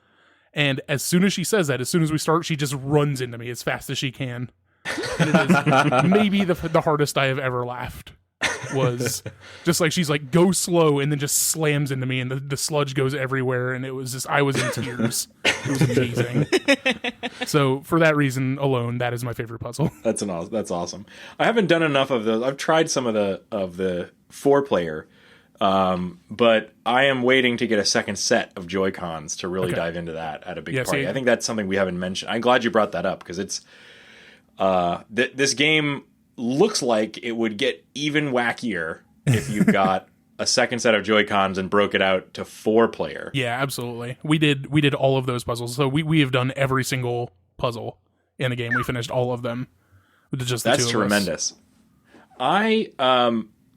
Speaker 3: And as soon as she says that, as soon as we start, she just runs into me as fast as she can. And it is maybe the hardest I have ever laughed. Was just like she's like, "Go slow," and then just slams into me and the sludge goes everywhere, and it was just I was in tears. It was amazing. So for that reason alone, that is my favorite puzzle.
Speaker 1: That's awesome. I haven't done enough of those. I've tried some of the 4-player, but I am waiting to get a second set of Joy-Cons to really dive into that at a big party.
Speaker 3: See,
Speaker 1: I think that's something we haven't mentioned. I'm glad you brought that up because it's this game looks like it would get even wackier if you got a second set of Joy-Cons and broke it out to 4-player.
Speaker 3: Yeah, absolutely. We did all of those puzzles. So we have done every single puzzle in the game. We finished all of them with just the 2 of us.
Speaker 1: That's tremendous. I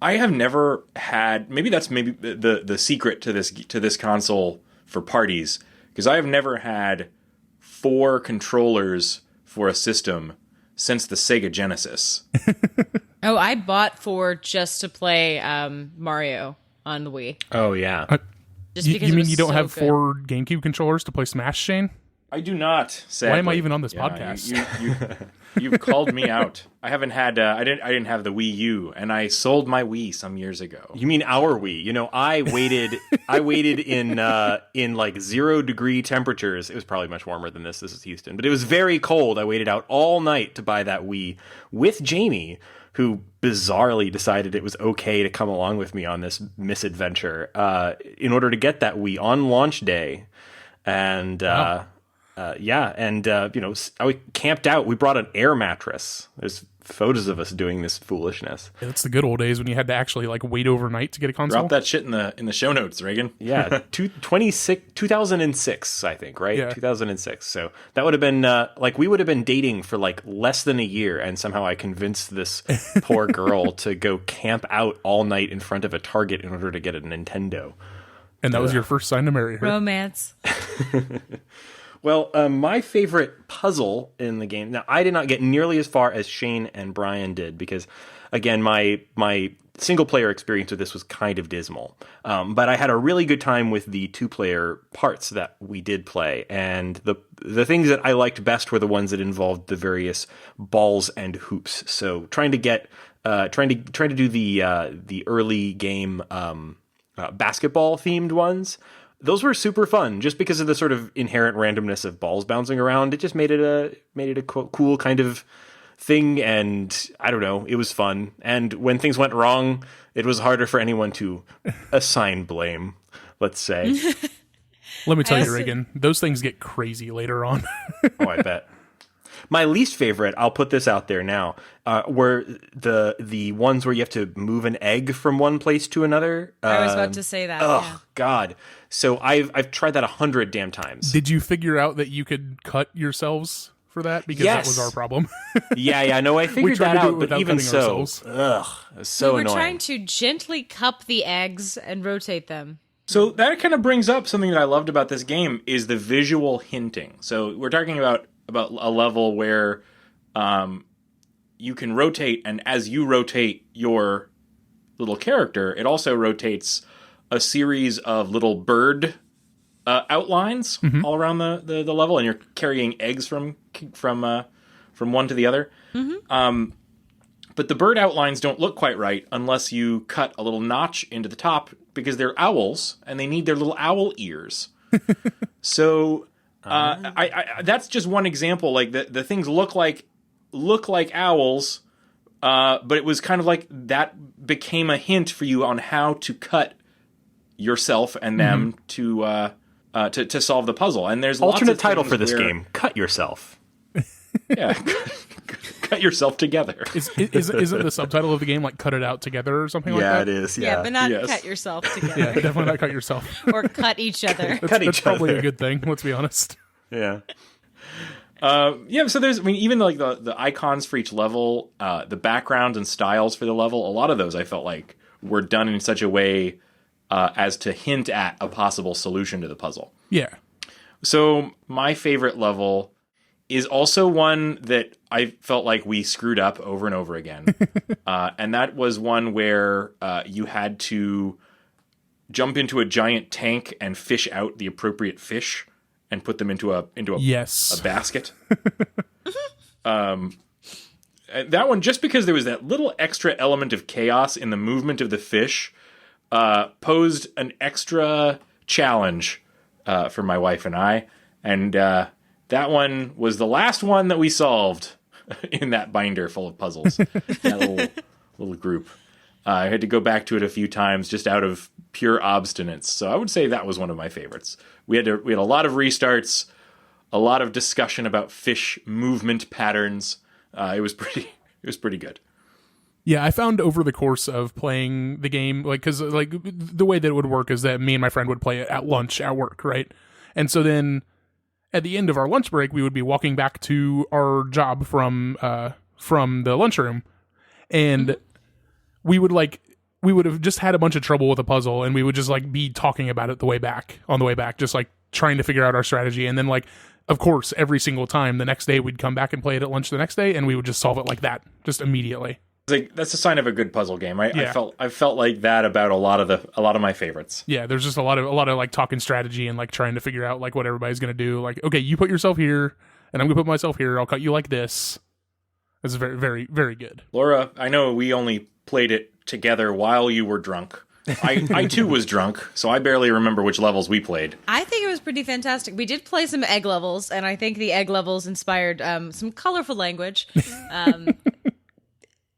Speaker 1: have never had, maybe the secret to this console for parties, because I have never had 4 controllers for a system since the Sega Genesis.
Speaker 4: Oh, I bought 4 just to play Mario on the Wii.
Speaker 2: Oh, yeah.
Speaker 4: Just because
Speaker 3: you mean you don't
Speaker 4: so
Speaker 3: have
Speaker 4: good.
Speaker 3: 4 GameCube controllers to play Smash, Shane?
Speaker 1: I do not, sadly.
Speaker 3: Why am I even on this podcast?
Speaker 1: You've called me out. I haven't had. I didn't have the Wii U, and I sold my Wii some years ago.
Speaker 2: You mean our Wii? You know, I waited in like 0-degree temperatures. It was probably much warmer than this. This is Houston, but it was very cold. I waited out all night to buy that Wii with Jamie, who bizarrely decided it was okay to come along with me on this misadventure in order to get that Wii on launch day. And
Speaker 3: Wow.
Speaker 2: I camped out. We brought an air mattress. There's photos of us doing this foolishness.
Speaker 3: It's the good old days when you had to actually like wait overnight to get a console.
Speaker 1: Drop that shit in the show notes, Reagan.
Speaker 2: Yeah, 2006, I think, right?
Speaker 3: Yeah.
Speaker 2: 2006. So that would have been we would have been dating for like less than a year, and somehow I convinced this poor girl to go camp out all night in front of a Target in order to get a Nintendo.
Speaker 3: And that was your first sign to marry her.
Speaker 4: Romance.
Speaker 2: Well, my favorite puzzle in the game. Now, I did not get nearly as far as Shane and Brian did because, again, my single player experience with this was kind of dismal. But I had a really good time with the 2-player parts that we did play, and the things that I liked best were the ones that involved the various balls and hoops. So trying to do the early game basketball themed ones. Those were super fun just because of the sort of inherent randomness of balls bouncing around. It just made it a cool kind of thing, and I don't know, it was fun. And when things went wrong, it was harder for anyone to assign blame, let's say.
Speaker 3: Let me tell you, Reagan, those things get crazy later on.
Speaker 2: Oh, I bet. My least favorite, I'll put this out there now, were the ones where you have to move an egg from one place to another.
Speaker 4: I was about to say that.
Speaker 2: Oh
Speaker 4: yeah.
Speaker 2: God! So I've tried that 100 damn times.
Speaker 3: Did you figure out that you could cut yourselves for that? Because that was our problem.
Speaker 2: Yeah. No, I figured
Speaker 3: tried
Speaker 2: that
Speaker 3: to do it
Speaker 2: out, but
Speaker 3: without
Speaker 2: even
Speaker 3: cutting
Speaker 2: so,
Speaker 3: ourselves.
Speaker 2: it was so
Speaker 4: We were
Speaker 2: annoying.
Speaker 4: trying to gently cup the eggs and rotate them.
Speaker 1: So that kind of brings up something that I loved about this game is the visual hinting. So we're talking about a level where you can rotate, and as you rotate your little character, it also rotates a series of little bird outlines all around the level, and you're carrying eggs from one to the other. But the bird outlines don't look quite right unless you cut a little notch into the top, because they're owls and they need their little owl ears. So I that's just one example. Like the things look like owls, but it was kind of like that became a hint for you on how to cut yourself and them to solve the puzzle. And there's lots
Speaker 2: Alternate
Speaker 1: of
Speaker 2: title
Speaker 1: things
Speaker 2: for this
Speaker 1: where-
Speaker 2: game: Cut Yourself.
Speaker 1: Yeah, cut yourself together.
Speaker 3: Isn't the subtitle of the game like "Cut It Out Together" or something like
Speaker 2: Yeah,
Speaker 3: that?
Speaker 2: it is.
Speaker 4: Yeah, but not
Speaker 1: Yes.
Speaker 4: cut yourself together.
Speaker 3: Yeah, definitely not cut yourself.
Speaker 4: Or cut each other.
Speaker 3: That's probably a good thing. Let's be honest.
Speaker 2: Yeah.
Speaker 1: So there's, even like the icons for each level, the backgrounds and styles for the level, a lot of those I felt like were done in such a way as to hint at a possible solution to the puzzle.
Speaker 3: Yeah.
Speaker 1: So my favorite level is also one that I felt like we screwed up over and over again. And that was one where you had to jump into a giant tank and fish out the appropriate fish and put them into a
Speaker 3: Yes.
Speaker 1: basket. That one, just because there was that little extra element of chaos in the movement of the fish, posed an extra challenge for my wife and I. And that one was the last one that we solved in that binder full of puzzles. That little group. I had to go back to it a few times just out of pure obstinance. So I would say that was one of my favorites. We had a lot of restarts, a lot of discussion about fish movement patterns. It was pretty good.
Speaker 3: Yeah, I found over the course of playing the game, because the way that it would work is that me and my friend would play it at lunch at work, right? And so then at the end of our lunch break, we would be walking back to our job from the lunchroom, and we would have just had a bunch of trouble with a puzzle, and we would just be talking about it on the way back, just trying to figure out our strategy. And then of course, every single time the next day we'd come back and play it at lunch the next day, and we would just solve it like that, just immediately.
Speaker 1: That's a sign of a good puzzle game.
Speaker 3: Yeah.
Speaker 1: I felt like that about a lot of my favorites.
Speaker 3: Yeah, there's just a lot of talking strategy and trying to figure out what everybody's gonna do. Okay, you put yourself here, and I'm gonna put myself here. I'll cut you like this. It's very, very, very good.
Speaker 1: Laura, I know we only played it together while you were drunk. I too was drunk, so I barely remember which levels we played.
Speaker 4: I think it was pretty fantastic. We did play some egg levels, and I think the egg levels inspired some colorful language.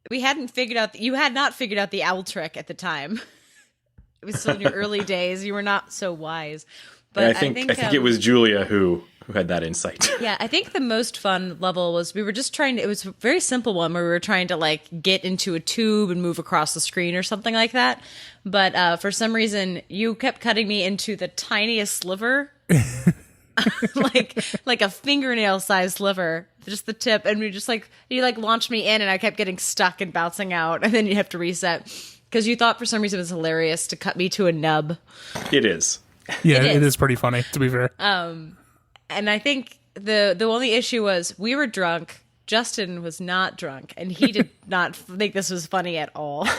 Speaker 4: You had not figured out the owl trick at the time. It was still in your early days. You were not so wise. But
Speaker 1: I think it was Julia who had that insight.
Speaker 4: Yeah, I think the most fun level was we were just trying to, it was a very simple one where we were trying to get into a tube and move across the screen or something like that. But for some reason, you kept cutting me into the tiniest sliver. like a fingernail sized sliver, just the tip, and we just you launched me in, and I kept getting stuck and bouncing out, and then you have to reset because you thought for some reason it was hilarious to cut me to a nub.
Speaker 1: It is.
Speaker 3: Yeah,
Speaker 4: It
Speaker 3: it
Speaker 4: is.
Speaker 3: is pretty funny, to be fair.
Speaker 4: And I think the only issue was we were drunk. Justin was not drunk, and he did not think this was funny at all. So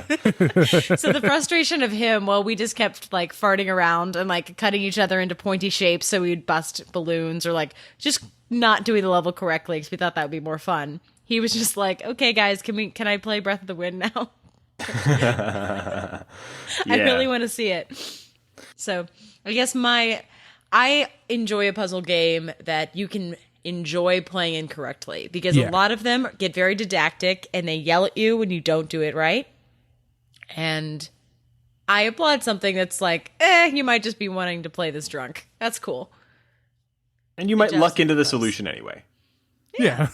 Speaker 4: the frustration of him, while we just kept farting around and cutting each other into pointy shapes so we'd bust balloons or just not doing the level correctly because we thought that would be more fun. He was just okay, guys, can I play Breath of the Wind now? I really want to see it. So I guess I enjoy a puzzle game that you can enjoy playing incorrectly because a lot of them get very didactic and they yell at you when you don't do it right. And I applaud something that's you might just be wanting to play this drunk. That's cool.
Speaker 2: And you might luck into the
Speaker 4: does.
Speaker 2: solution anyway.
Speaker 3: Yeah.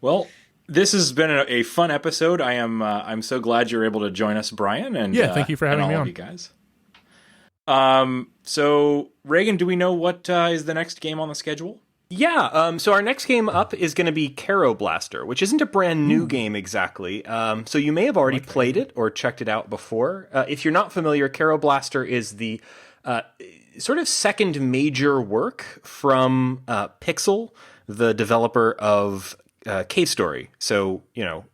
Speaker 1: Well, this has been a fun episode. I'm so glad you're able to join us, Bryan. And
Speaker 3: Yeah, thank you for having
Speaker 1: and
Speaker 3: me
Speaker 1: all
Speaker 3: on.
Speaker 1: of you guys. So Reagan, do we know what is the next game on the schedule?
Speaker 2: Yeah, so our next game up is going to be Caro Blaster, which isn't a brand new game exactly. So you may have already played it or checked it out before. If you're not familiar, Caro Blaster is the sort of second major work from Pixel, the developer of Cave Story. So,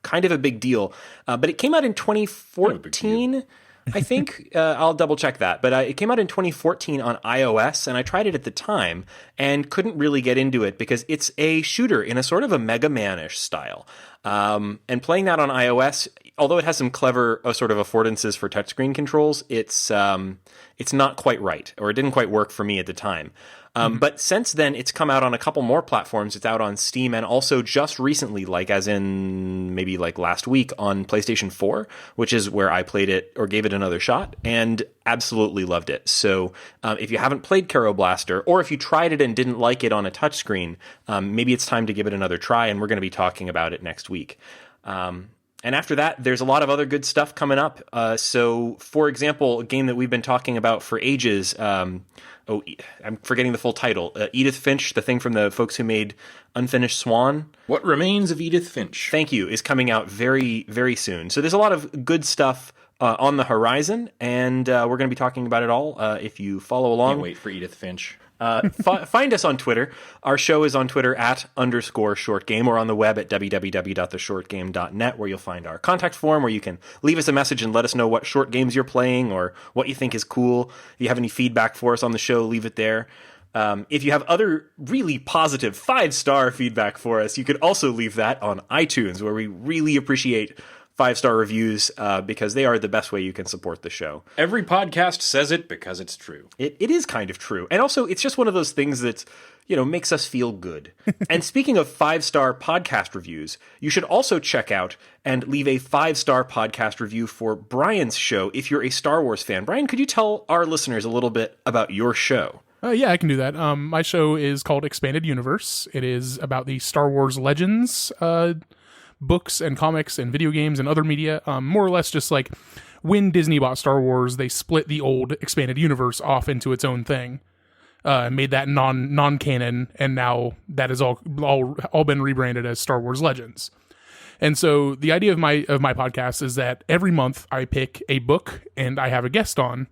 Speaker 2: kind of a big deal. But it came out in 2014. I think I'll double check that, but it came out in 2014 on iOS, and I tried it at the time and couldn't really get into it because it's a shooter in a sort of a Mega Man-ish style. And playing that on iOS, although it has some clever sort of affordances for touchscreen controls, it's not quite right, or it didn't quite work for me at the time. But since then, it's come out on a couple more platforms. It's out on Steam and also just recently, like as in maybe like last week, on PlayStation 4, which is where I played it or gave it another shot and absolutely loved it. So if you haven't played Caro Blaster, or if you tried it and didn't like it on a touchscreen, maybe it's time to give it another try, and we're going to be talking about it next week. And after that, there's a lot of other good stuff coming up. So, for example, a game that we've been talking about for ages, I'm forgetting the full title, Edith Finch, the thing from the folks who made Unfinished Swan.
Speaker 1: What Remains of Edith Finch.
Speaker 2: Thank you, is coming out very, very soon. So there's a lot of good stuff on the horizon, and we're going to be talking about it all if you follow along.
Speaker 1: Can't wait for Edith Finch.
Speaker 2: Find us on Twitter. Our show is on Twitter @_shortgame, or on the web at www.theshortgame.net, where you'll find our contact form where you can leave us a message and let us know what short games you're playing or what you think is cool. If you have any feedback for us on the show, leave it there. If you have other really positive 5-star feedback for us, you could also leave that on iTunes, where we really appreciate 5-star reviews because they are the best way you can support the show.
Speaker 1: Every podcast says it because it's true.
Speaker 2: It is kind of true. And also, it's just one of those things that, makes us feel good. And speaking of 5-star podcast reviews, you should also check out and leave a 5-star podcast review for Bryan's show if you're a Star Wars fan. Bryan, could you tell our listeners a little bit about your show?
Speaker 3: Yeah, I can do that. My show is called Expanded Universe. It is about the Star Wars Legends books and comics and video games and other media, more or less just like when Disney bought Star Wars, they split the old expanded universe off into its own thing, made that non-canon, and now that is all been rebranded as Star Wars Legends. And so the idea of my podcast is that every month I pick a book and I have a guest on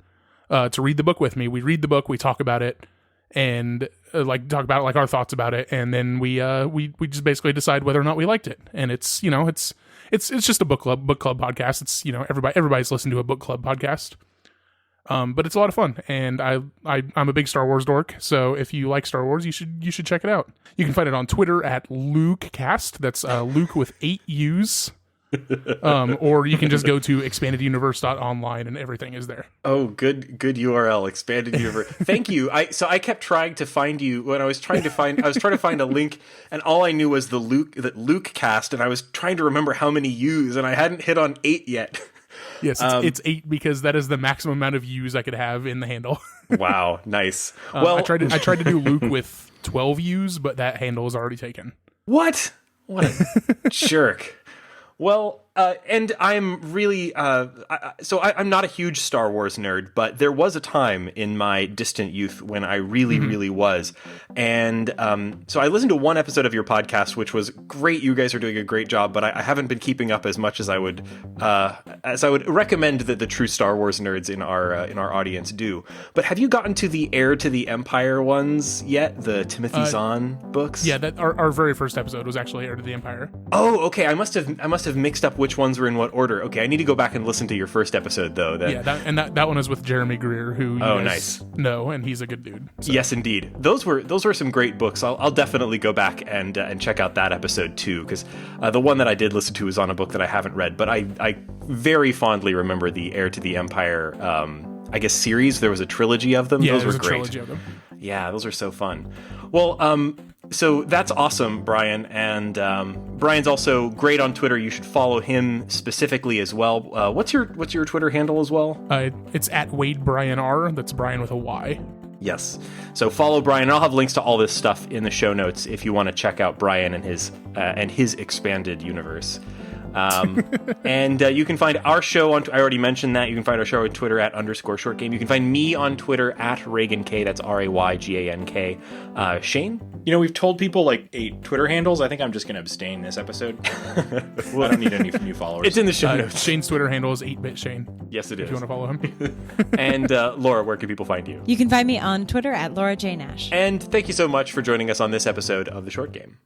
Speaker 3: to read the book with me. We read the book, we talk about it, and talk about like our thoughts about it, and then we just basically decide whether or not we liked it. And it's just a book club podcast. It's everybody's listened to a book club podcast, but it's a lot of fun. And I'm a big Star Wars dork, so if you like Star Wars, you should check it out. You can find it on Twitter @LukeCast. That's Luke with 8 U's. Or you can just go to expandeduniverse.online and everything is there.
Speaker 2: Oh, good URL, Expanded Universe. Thank you. I kept trying to find you when I was trying to find a link, and all I knew was the Luke cast, and I was trying to remember how many U's, and I hadn't hit on 8 yet.
Speaker 3: Yes, it's 8 because that is the maximum amount of U's I could have in the handle.
Speaker 2: Wow, nice.
Speaker 3: Well, I tried to do Luke with 12 U's, but that handle is already taken.
Speaker 2: What a jerk. Well, and I'm really, I'm not a huge Star Wars nerd, but there was a time in my distant youth when I really, really was. And so I listened to one episode of your podcast, which was great. You guys are doing a great job, but I haven't been keeping up as much as I would recommend that the true Star Wars nerds in our audience do. But have you gotten to the Heir to the Empire ones yet? The Timothy Zahn books?
Speaker 3: Yeah, that our very first episode was actually Heir to the Empire.
Speaker 2: Oh, okay. I must have mixed up which ones were in what order. Okay, I need to go back and listen to your first episode, though. Then.
Speaker 3: Yeah, that one is with Jeremy Greer, who you guys
Speaker 2: nice.
Speaker 3: know, and he's a good dude. So.
Speaker 2: Yes, indeed. Those were some great books. I'll definitely go back and check out that episode too, because the one that I did listen to was on a book that I haven't read, but I very fondly remember the Heir to the Empire. I guess series. There was a trilogy of them.
Speaker 3: Yeah,
Speaker 2: those were
Speaker 3: a
Speaker 2: great.
Speaker 3: Trilogy of them.
Speaker 2: Yeah, those are so fun. Well, so that's awesome, Bryan. And Bryan's also great on Twitter. You should follow him specifically as well. What's your Twitter handle as well?
Speaker 3: It's @WadeBryanR. That's Bryan with a Y.
Speaker 2: Yes. So follow Bryan, and I'll have links to all this stuff in the show notes if you want to check out Bryan and his expanded universe. And you can find our show on, I already mentioned that. You can find our show on Twitter at _shortgame. You can find me on Twitter at RayganK. That's RayGank. Shane?
Speaker 1: You know, we've told people like 8 Twitter handles. I think I'm just going to abstain this episode. I don't need any new followers.
Speaker 2: It's in the show notes.
Speaker 3: Shane's Twitter handle is 8-bit Shane.
Speaker 2: Yes, it is.
Speaker 3: If you want to follow him.
Speaker 2: And Laura, where can people find you?
Speaker 4: You can find me on Twitter at Laura J. Nash.
Speaker 2: And thank you so much for joining us on this episode of The Short Game.